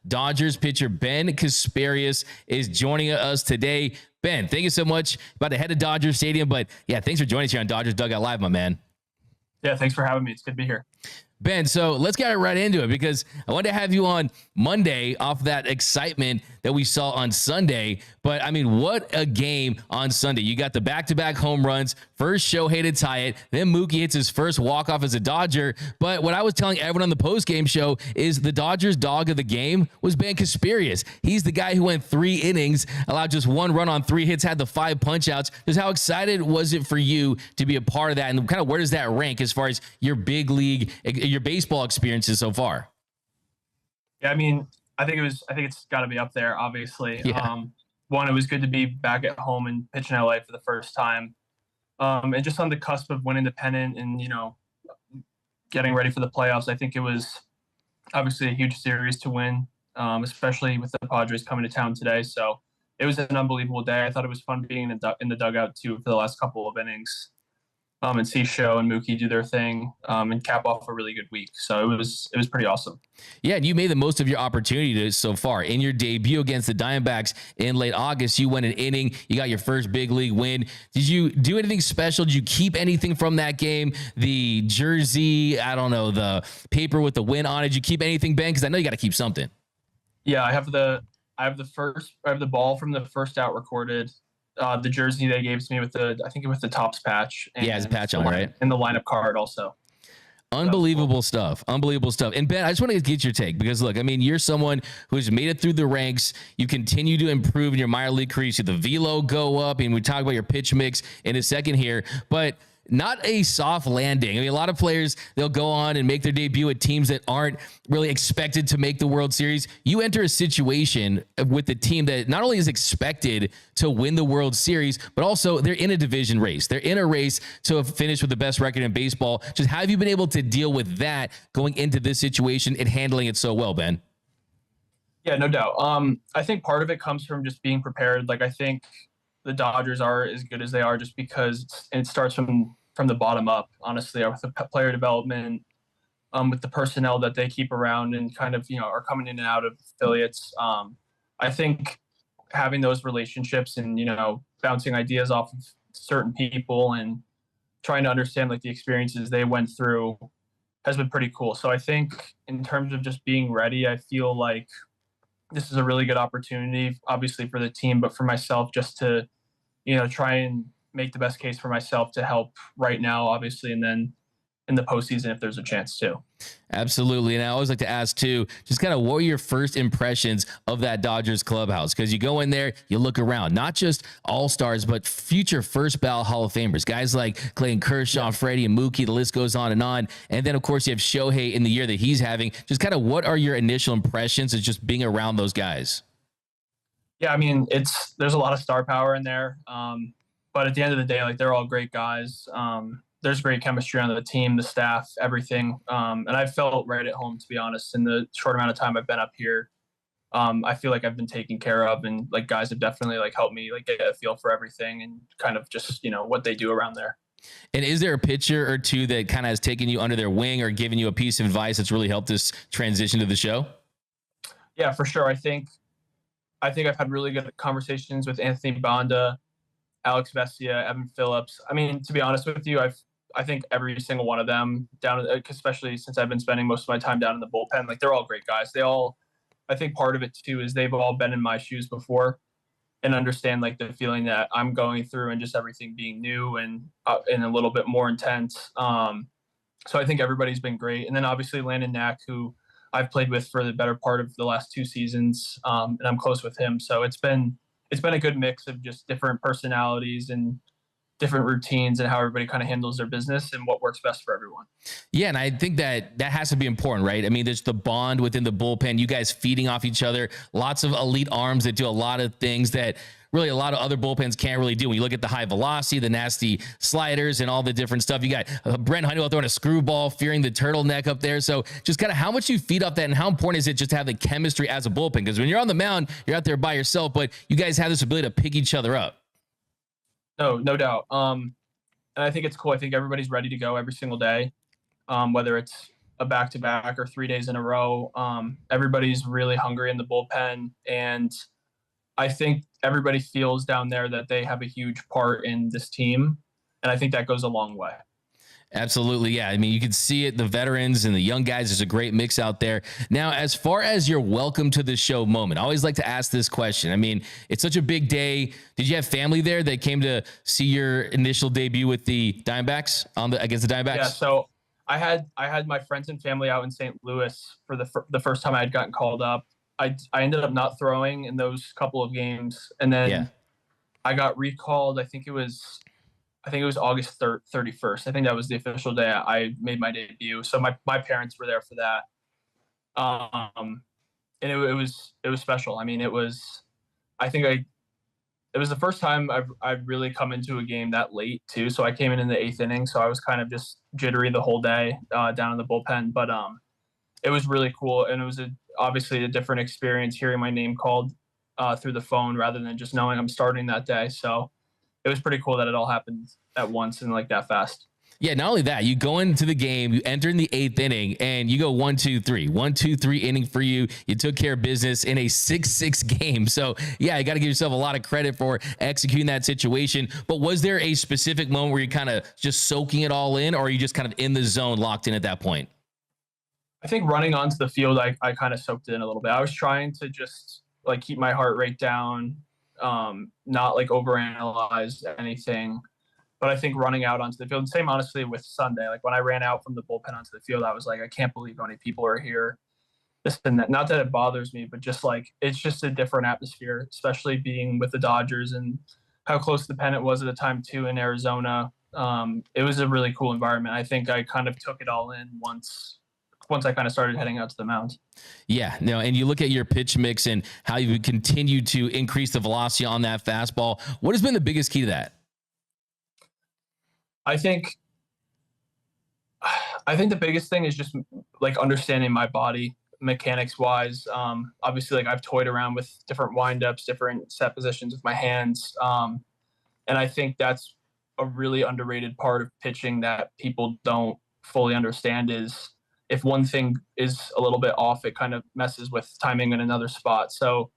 Dodgers pitcher Ben Casparius is joining us today. Ben, thank you so much. About to head to Dodger Stadium, but yeah, thanks for joining us here on Dodgers Dugout Live, my man. Yeah, thanks for having me. It's good to be here. Ben, so let's get right into it because I wanted to have you on Monday off that excitement that we saw on Sunday. But, I mean, what a game on Sunday. You got the back-to-back home runs, first Shohei to tie it, then Mookie hits his first walk-off as a Dodger. But what I was telling everyone on the post-game show is the Dodgers' dog of the game was Ben Casparius. He's the guy who went 3 innings, allowed just 1 run on 3 hits, had the 5 punch-outs. Just how excited was it for you to be a part of that? And kind of where does that rank as far as your big league, your baseball experiences so far? Yeah, I mean, I think it's got to be up there, obviously. Yeah. One, it was good to be back at home and pitch in LA for the first time. And just on the cusp of winning the pennant and, getting ready for the playoffs. I think it was obviously a huge series to win, especially with the Padres coming to town today. So it was an unbelievable day. I thought it was fun being in the dugout too for the last couple of innings. And see Show and Mookie do their thing, and cap off a really good week. So it was pretty awesome. Yeah, and you made the most of your opportunity so far. In your debut against the Diamondbacks in late August, you went an inning. You got your first big league win. Did you do anything special? Did you keep anything from that game? The jersey, I don't know, the paper with the win on it. Did you keep anything, Ben? Because I know you got to keep something. Yeah, I have the ball from the first out recorded. The jersey they gave to me with the Topps patch. And yeah, it's a patch on, right? And the lineup card also. Unbelievable stuff. Unbelievable stuff. And Ben, I just want to get your take because look, I mean, you're someone who's made it through the ranks. You continue to improve in your minor league career. You see the velo go up, and we talk about your pitch mix in a second here, but not a soft landing. I mean, a lot of players, they'll go on and make their debut at teams that aren't really expected to make the World Series. You enter a situation with the team that not only is expected to win the World Series, but also they're in a division race. They're in a race to finish with the best record in baseball. Just how have you been able to deal with that going into this situation and handling it so well, Ben? Yeah, no doubt. I think part of it comes from just being prepared. Like, I think the Dodgers are as good as they are just because it starts from the bottom up, honestly, with the player development, with the personnel that they keep around and kind of, are coming in and out of affiliates. I think having those relationships and, bouncing ideas off of certain people and trying to understand like the experiences they went through has been pretty cool. So I think in terms of just being ready, I feel like this is a really good opportunity, obviously for the team, but for myself just to, try and make the best case for myself to help right now, obviously, and then in the postseason if there's a chance too. Absolutely. And I always like to ask too, just kind of what were your first impressions of that Dodgers clubhouse? Because you go in there, you look around, not just all-stars, but future first ballot Hall of Famers, guys like Clayton Kershaw, Freddie, and Mookie, the list goes on. And then of course you have Shohei in the year that he's having. Just kind of what are your initial impressions of just being around those guys? Yeah, I mean, there's a lot of star power in there. But at the end of the day, like, they're all great guys. There's great chemistry on the team, the staff, everything. And I felt right at home, to be honest, in the short amount of time I've been up here. I feel like I've been taken care of, and like guys have definitely like helped me like get a feel for everything and kind of just, what they do around there. And is there a pitcher or two that kind of has taken you under their wing or given you a piece of advice that's really helped this transition to the show? Yeah, for sure. I think I've had really good conversations with Anthony Banda, Alex Vesia, Evan Phillips. I mean, to be honest with you, I think every single one of them down, especially since I've been spending most of my time down in the bullpen, like, they're all great guys. I think part of it too is they've all been in my shoes before and understand like the feeling that I'm going through and just everything being new and a little bit more intense. So I think everybody's been great. And then obviously Landon Knack, who I've played with for the better part of the last 2 seasons, and I'm close with him. So it's been a good mix of just different personalities and different routines and how everybody kind of handles their business and what works best for everyone. Yeah, and I think that has to be important, right? I mean, there's the bond within the bullpen, you guys feeding off each other, lots of elite arms that do a lot of things that really a lot of other bullpens can't really do. When you look at the high velocity, the nasty sliders, and all the different stuff, you got Brent Honeywell throwing a screwball, fearing the turtleneck up there. So just kind of how much you feed off that, and how important is it just to have the chemistry as a bullpen? Because when you're on the mound, you're out there by yourself, but you guys have this ability to pick each other up. No doubt. And I think it's cool. I think everybody's ready to go every single day, whether it's a back-to-back or 3 days in a row. Everybody's really hungry in the bullpen, and I think everybody feels down there that they have a huge part in this team, and I think that goes a long way. Absolutely. Yeah. I mean, you can see it, the veterans and the young guys. There's a great mix out there. Now, as far as your welcome to the show moment, I always like to ask this question. I mean, it's such a big day. Did you have family there that came to see your initial debut with the Diamondbacks against the Diamondbacks? Yeah. So I had my friends and family out in St. Louis for the first time I had gotten called up. I ended up not throwing in those couple of games, and then Yeah. I got recalled. I think it was August 31st. I think that was the official day I made my debut. So my parents were there for that. And it was special. I mean, I think it was the first time I've really come into a game that late too. So I came in the eighth inning. So I was kind of just jittery the whole day down in the bullpen. But it was really cool, and it was obviously a different experience hearing my name called through the phone rather than just knowing I'm starting that day. So it was pretty cool that it all happened at once and like that fast. Yeah, not only that, you go into the game, you enter in the eighth inning, and you go 1-2-3. 1-2-3 inning for you. You took care of business in a 6-6 game. So, yeah, you got to give yourself a lot of credit for executing that situation. But was there a specific moment where you're kind of just soaking it all in, or are you just kind of in the zone, locked in at that point? I think running onto the field, I kind of soaked it in a little bit. I was trying to just like keep my heart rate down, not like overanalyze anything. But I think running out onto the field, and same honestly with Sunday, like when I ran out from the bullpen onto the field, I was like, I can't believe how many people are here. This and that. Not that it bothers me, but just like it's just a different atmosphere, especially being with the Dodgers and how close the pennant was at the time too in Arizona. It was a really cool environment. I think I kind of took it all in once I kind of started heading out to the mound. Yeah, no, and you look at your pitch mix and how you continue to increase the velocity on that fastball. What has been the biggest key to that? I think the biggest thing is just like understanding my body mechanics wise. Obviously, like I've toyed around with different windups, different set positions with my hands, and I think that's a really underrated part of pitching that people don't fully understand. Is if one thing is a little bit off, it kind of messes with timing in another spot. So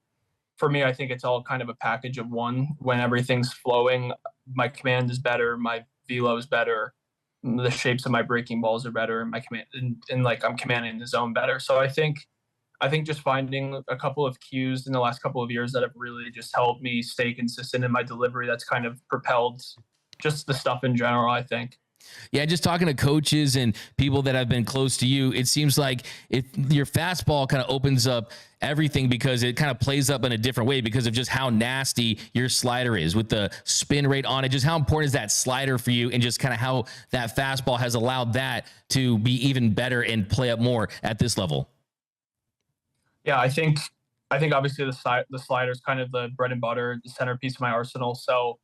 for me, I think it's all kind of a package of one. When everything's flowing, my command is better, my velo is better, the shapes of my breaking balls are better, and my command and like I'm commanding the zone better. So I think just finding a couple of cues in the last couple of years that have really just helped me stay consistent in my delivery. That's kind of propelled just the stuff in general, I think. Yeah, just talking to coaches and people that have been close to you, it seems like your fastball kind of opens up everything because it kind of plays up in a different way because of just how nasty your slider is with the spin rate on it. Just how important is that slider for you, and just kind of how that fastball has allowed that to be even better and play up more at this level? Yeah, I think obviously the slider is kind of the bread and butter, the centerpiece of my arsenal. So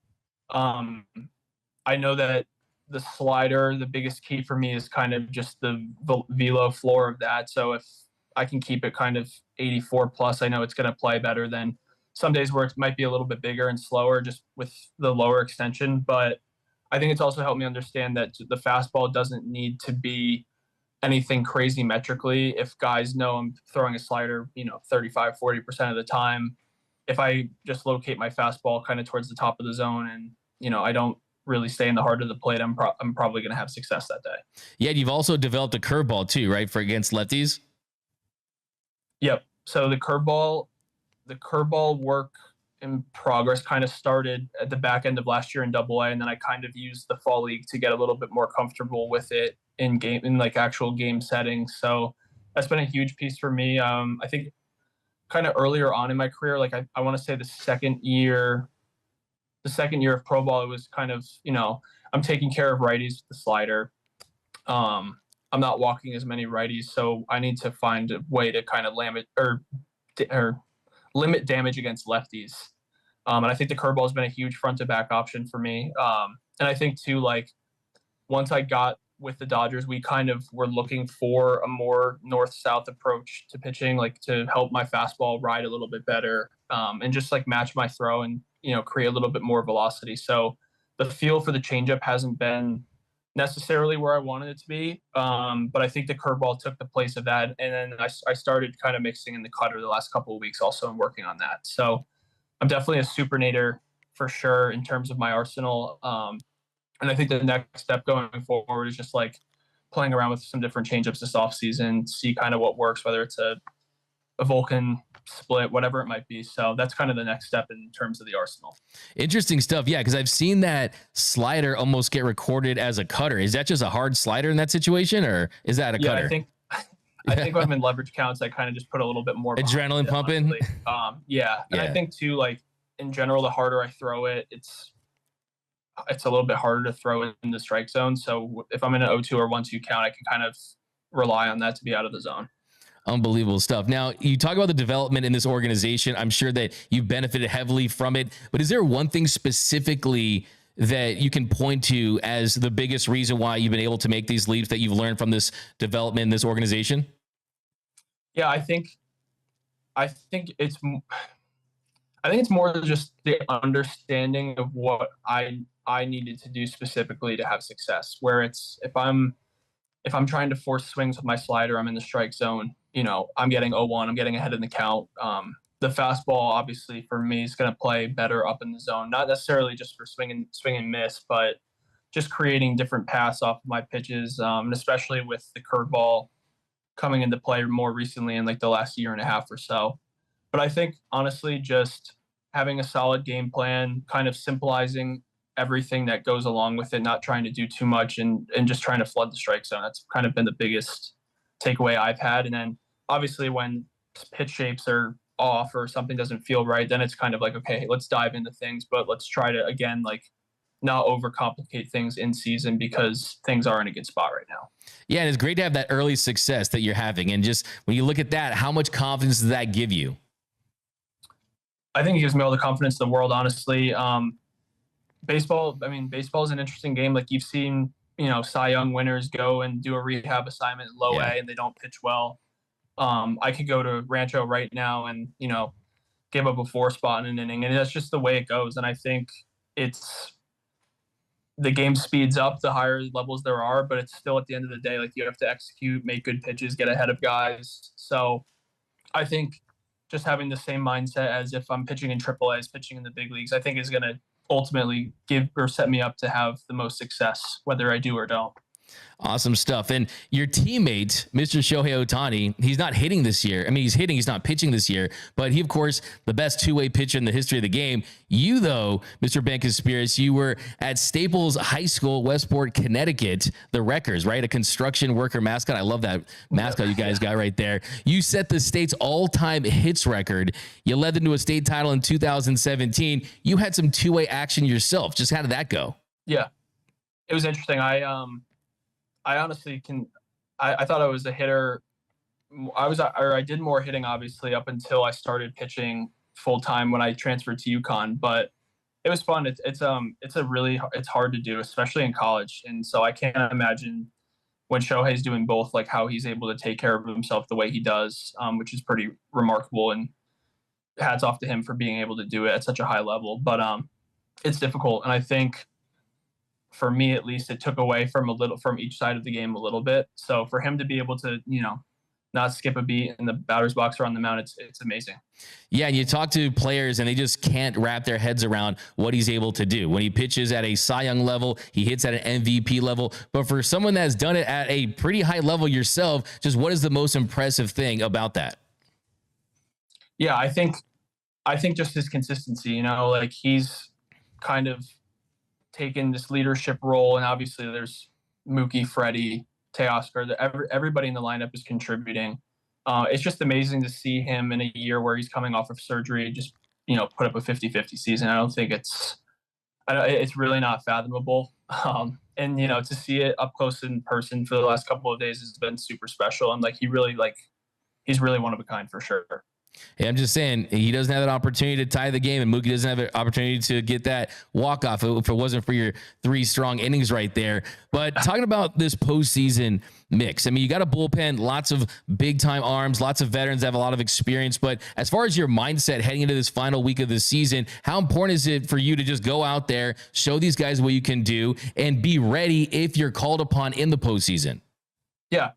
I know that the slider, the biggest key for me is kind of just the velo floor of that. So if I can keep it kind of 84 plus, I know it's going to play better than some days where it might be a little bit bigger and slower just with the lower extension. But I think it's also helped me understand that the fastball doesn't need to be anything crazy metrically. If guys know I'm throwing a slider, 35, 40% of the time, if I just locate my fastball kind of towards the top of the zone and, I don't really stay in the heart of the plate, I'm probably going to have success that day. Yeah, you've also developed a curveball too, right, for against lefties? Yep. So the curveball work in progress kind of started at the back end of last year in Double-A, and then I kind of used the fall league to get a little bit more comfortable with it in like actual game settings. So that's been a huge piece for me. I think kind of earlier on in my career, like I want to say the second year of pro ball, it was kind of, I'm taking care of righties with the slider. I'm not walking as many righties, so I need to find a way to kind of limit damage against lefties. And I think the curveball has been a huge front to back option for me. And I think too, like once I got with the Dodgers, we kind of were looking for a more north-south approach to pitching, like to help my fastball ride a little bit better, and just like match my throw and, create a little bit more velocity. So the feel for the changeup hasn't been necessarily where I wanted it to be. But I think the curveball took the place of that. And then I started kind of mixing in the cutter the last couple of weeks also and working on that. So I'm definitely a supernator for sure in terms of my arsenal. And I think the next step going forward is just like playing around with some different changeups this offseason, see kind of what works, whether it's a Vulcan split, whatever it might be. So that's kind of the next step in terms of the arsenal. Interesting stuff. Yeah, because I've seen that slider almost get recorded as a cutter. Is that just a hard slider in that situation, or is that a cutter? I think when I'm in leverage counts, I kind of just put a little bit more adrenaline pumping. Yeah. And I think too, like in general, the harder I throw it, it's a little bit harder to throw in the strike zone. So if I'm in an 0-2 or 1-2 count, I can kind of rely on that to be out of the zone. Unbelievable stuff. Now, you talk about the development in this organization. I'm sure that you benefited heavily from it, but is there one thing specifically that you can point to as the biggest reason why you've been able to make these leaps that you've learned from this development in this organization? Yeah, I think it's more just the understanding of what I needed to do specifically to have success. Where it's if I'm trying to force swings with my slider, I'm in the strike zone. I'm getting 0-1, I'm getting ahead in the count. The fastball, obviously, for me, is going to play better up in the zone, not necessarily just for swing and miss, but just creating different paths off of my pitches, and especially with the curveball coming into play more recently in like the last year and a half or so. But I think, honestly, just having a solid game plan, kind of simplifying everything that goes along with it, not trying to do too much and just trying to flood the strike zone. That's kind of been the biggest takeaway I've had. And then obviously when pitch shapes are off or something doesn't feel right, then it's kind of like, okay, let's dive into things, but let's try to, again, like not overcomplicate things in season because things are in a good spot right now. Yeah, and it's great to have that early success that you're having. And just when you look at that, how much confidence does that give you? I think it gives me all the confidence in the world, honestly. Baseball is an interesting game. Like you've seen, Cy Young winners go and do a rehab assignment in low A and they don't pitch well. I could go to Rancho right now and, give up a 4 spot in an inning. And that's just the way it goes. And I think the game speeds up the higher levels there are, but it's still at the end of the day, like you have to execute, make good pitches, get ahead of guys. So I think just having the same mindset as if I'm pitching in AAA as pitching in the big leagues, I think is going to ultimately give or set me up to have the most success, whether I do or don't. Awesome stuff. And your teammate, Mr. Shohei Ohtani, he's not hitting this year. I mean, he's hitting, he's not pitching this year, but he, of course, the best two-way pitcher in the history of the game. You, though, Mr. Ben Casparius, you were at Staples High School, Westport, Connecticut, the Wreckers, right? A construction worker mascot. I love that mascot you guys got right there. You set the state's all-time hits record. You led them to a state title in 2017. You had some two-way action yourself. Just how did that go? Yeah, it was interesting. I honestly I thought I was a hitter. I did more hitting, obviously, up until I started pitching full time when I transferred to UConn, but it was fun. It's hard to do, especially in college. And so I can't imagine when Shohei's doing both, like how he's able to take care of himself the way he does, which is pretty remarkable, and hats off to him for being able to do it at such a high level. But it's difficult. And I think, for me at least, it took away from each side of the game a little bit. So for him to be able to, not skip a beat in the batter's box or on the mound, it's amazing. Yeah, and you talk to players and they just can't wrap their heads around what he's able to do. When he pitches at a Cy Young level, he hits at an MVP level. But for someone that's done it at a pretty high level yourself, just what is the most impressive thing about that? Yeah, I think just his consistency, like he's kind of taken this leadership role, and obviously there's Mookie, Freddie, Teoscar, everybody in the lineup is contributing. It's just amazing to see him in a year where he's coming off of surgery, just, put up a 50-50 season. I don't think it's really not fathomable. And, to see it up close in person for the last couple of days has been super special. And he's really one of a kind for sure. Hey, I'm just saying he doesn't have that opportunity to tie the game, and Mookie doesn't have an opportunity to get that walk off if it wasn't for your 3 strong innings right there. But talking about this postseason mix, I mean, you got a bullpen, lots of big time arms, lots of veterans that have a lot of experience. But as far as your mindset heading into this final week of the season, how important is it for you to just go out there, show these guys what you can do, and be ready if you're called upon in the postseason? Yeah.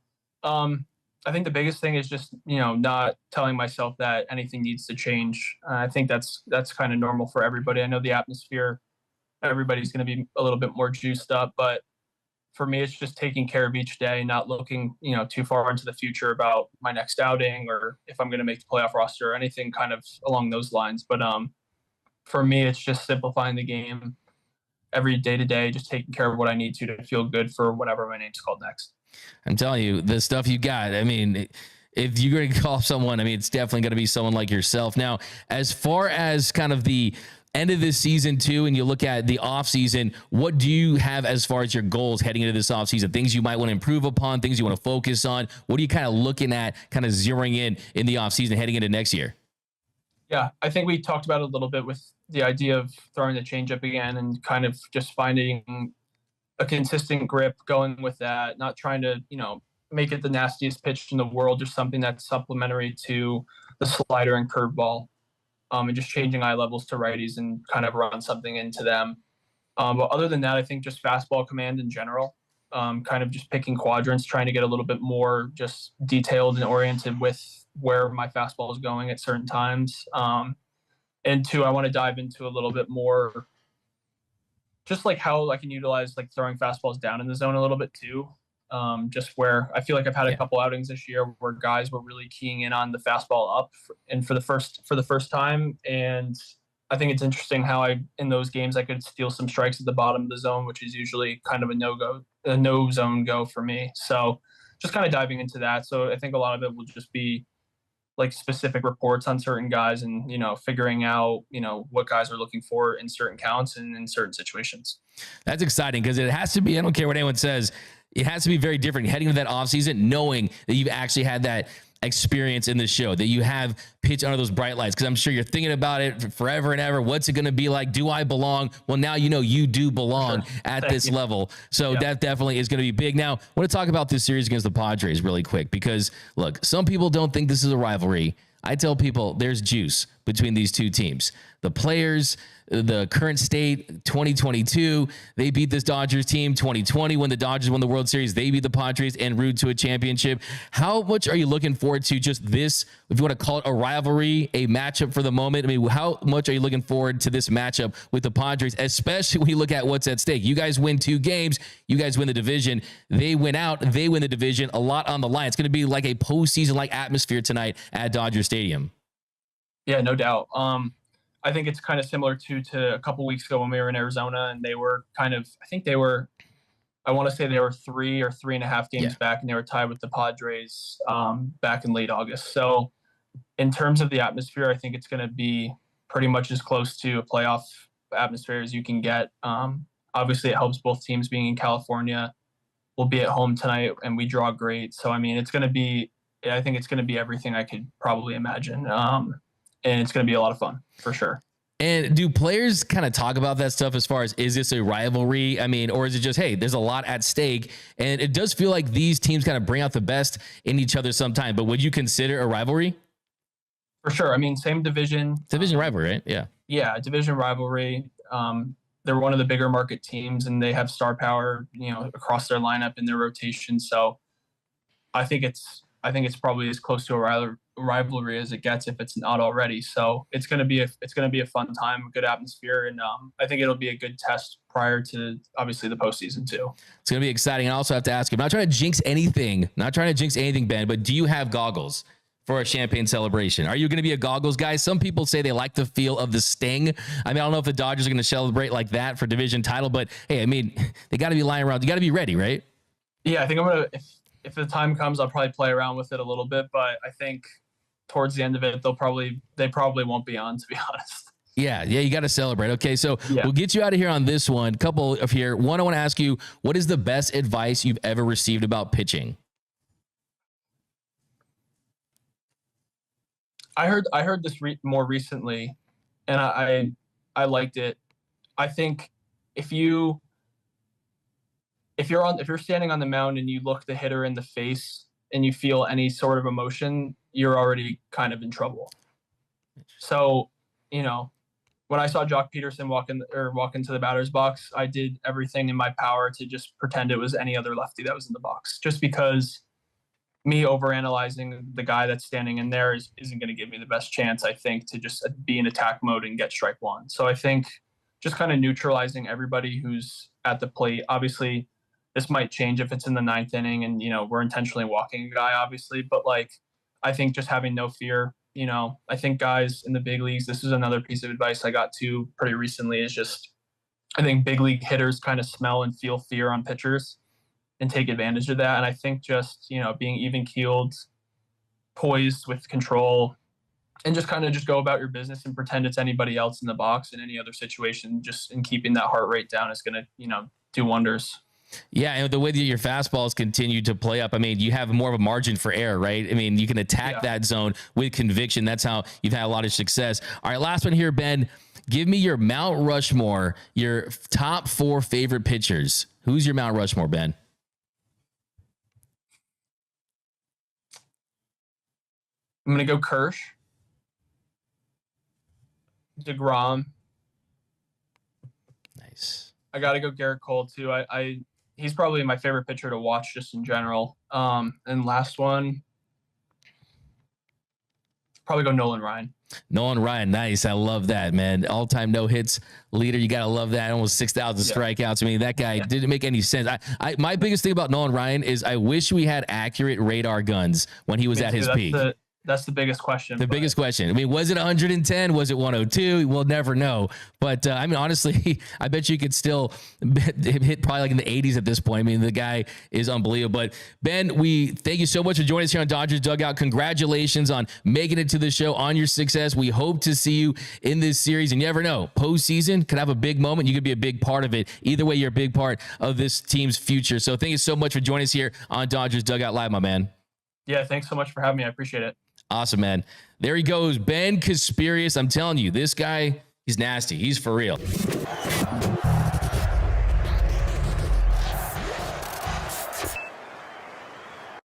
I think the biggest thing is just, not telling myself that anything needs to change. I think that's kind of normal for everybody. I know the atmosphere, everybody's going to be a little bit more juiced up, but for me, it's just taking care of each day, not looking, too far into the future about my next outing or if I'm going to make the playoff roster or anything kind of along those lines. But for me, it's just simplifying the game every day to day, just taking care of what I need to feel good for whatever my name's called next. I'm telling you, the stuff you got, I mean, if you're going to call someone, I mean, it's definitely going to be someone like yourself. Now, as far as kind of the end of this season too, and you look at the off season, what do you have as far as your goals heading into this off season? Things you might want to improve upon, things you want to focus on. What are you kind of looking at, kind of zeroing in the off season heading into next year? Yeah, I think we talked about it a little bit with the idea of throwing the changeup again and kind of just finding a consistent grip, going with that, not trying to, make it the nastiest pitch in the world, just something that's supplementary to the slider and curveball, and just changing eye levels to righties and kind of run something into them. But other than that, I think just fastball command in general, kind of just picking quadrants, trying to get a little bit more just detailed and oriented with where my fastball is going at certain times. And 2, I want to dive into a little bit more just like how I can utilize like throwing fastballs down in the zone a little bit too. Just where I feel like I've had a couple outings this year where guys were really keying in on the fastball up and for the first time. And I think it's interesting how in those games I could steal some strikes at the bottom of the zone, which is usually kind of a no zone go for me. So just kind of diving into that. So I think a lot of it will just be like specific reports on certain guys and, figuring out, what guys are looking for in certain counts and in certain situations. That's exciting because it has to be, I don't care what anyone says, it has to be very different heading into that offseason, knowing that you've actually had that experience in the show, that you have pitched under those bright lights. Because I'm sure you're thinking about it forever and ever. What's it going to be like? Do I belong? Well, now you do belong at this level. So that definitely is going to be big. Now, I want to talk about this series against the Padres really quick because, look, some people don't think this is a rivalry. I tell people there's juice between these two teams. The players, the current state, 2022, they beat this Dodgers team. 2020, when the Dodgers won the World Series, they beat the Padres en route to a championship. How much are you looking forward to just this, if you want to call it a rivalry, a matchup for the moment? I mean, how much are you looking forward to this matchup with the Padres, especially when you look at what's at stake? You guys win 2 games. You guys win the division. They win out. They win the division. A lot on the line. It's going to be like a postseason-like atmosphere tonight at Dodger Stadium. Yeah, no doubt. I think it's kind of similar to a couple weeks ago when we were in Arizona and they were I want to say they were 3 or 3.5 games back and they were tied with the Padres back in late August. So in terms of the atmosphere, I think it's going to be pretty much as close to a playoff atmosphere as you can get. Obviously it helps both teams being in California. We'll be at home tonight and we draw great. So, I mean, I think it's going to be everything I could probably imagine. And it's going to be a lot of fun for sure. And do players kind of talk about that stuff as far as, is this a rivalry? I mean, or is it just, hey, there's a lot at stake? And it does feel like these teams kind of bring out the best in each other sometime, but would you consider a rivalry? For sure. I mean, same division. Division rivalry, right? Yeah. Yeah, division rivalry. They're one of the bigger market teams and they have star power, across their lineup and their rotation. So I think it's probably as close to a rivalry as it gets if it's not already. So it's going to be a fun time, a good atmosphere, and I think it'll be a good test prior to obviously the postseason too. It's going to be exciting. And I also have to ask you, I'm not trying to jinx anything, Ben, but do you have goggles for a champagne celebration? Are you going to be a goggles guy? Some people say they like the feel of the sting. I mean, I don't know if the Dodgers are going to celebrate like that for division title, but hey, I mean, they got to be lying around. You got to be ready, right? Yeah, I think I'm going to, if the time comes, I'll probably play around with it a little bit, but I think towards the end of it, they probably won't be on, to be honest. Yeah, you got to celebrate. Okay, so we'll get you out of here on this one. Couple of here. One, I want to ask you, what is the best advice you've ever received about pitching? I heard this more recently, and I liked it. I think if you if you're standing on the mound and you look the hitter in the face and you feel any sort of emotion, you're already kind of in trouble. So, you know, when I saw Jock Peterson walk into the batter's box, I did everything in my power to just pretend it was any other lefty that was in the box, just because me overanalyzing the guy that's standing in there isn't going to give me the best chance, I think, to just be in attack mode and get strike one. So I think just kind of neutralizing everybody who's at the plate. Obviously, this might change if it's in the ninth inning and, we're intentionally walking a guy, obviously. But, I think just having no fear, I think guys in the big leagues, this is another piece of advice I got too pretty recently, is just I think big league hitters kind of smell and feel fear on pitchers and take advantage of that. And I think just, being even keeled, poised with control, and just kind of just go about your business and pretend it's anybody else in the box in any other situation, just in keeping that heart rate down is going to, do wonders. Yeah, and the way that your fastballs continue to play up, I mean, you have more of a margin for error, right? I mean, you can attack that zone with conviction. That's how you've had a lot of success. All right, last one here, Ben. Give me your Mount Rushmore, your top 4 favorite pitchers. Who's your Mount Rushmore, Ben? I'm going to go Kersh, DeGrom. Nice. I got to go Garrett Cole too. He's probably my favorite pitcher to watch just in general. And last one, probably go Nolan Ryan. Nolan Ryan, nice. I love that, man. All-time no-hits leader. You got to love that. Almost 6,000 strikeouts. I mean, that guy didn't make any sense. My biggest thing about Nolan Ryan is I wish we had accurate radar guns when he was at his peak. That's the biggest question. Biggest question. I mean, was it 110? Was it 102? We'll never know. But I mean, honestly, I bet you could still hit probably in the 80s at this point. I mean, the guy is unbelievable. But Ben, we thank you so much for joining us here on Dodgers Dugout. Congratulations on making it to the show, on your success. We hope to see you in this series. And you never know, postseason could have a big moment. You could be a big part of it. Either way, you're a big part of this team's future. So thank you so much for joining us here on Dodgers Dugout Live, my man. Yeah, thanks so much for having me. I appreciate it. Awesome, man. There he goes, Ben Casparius. I'm telling you, this guy, he's nasty. He's for real.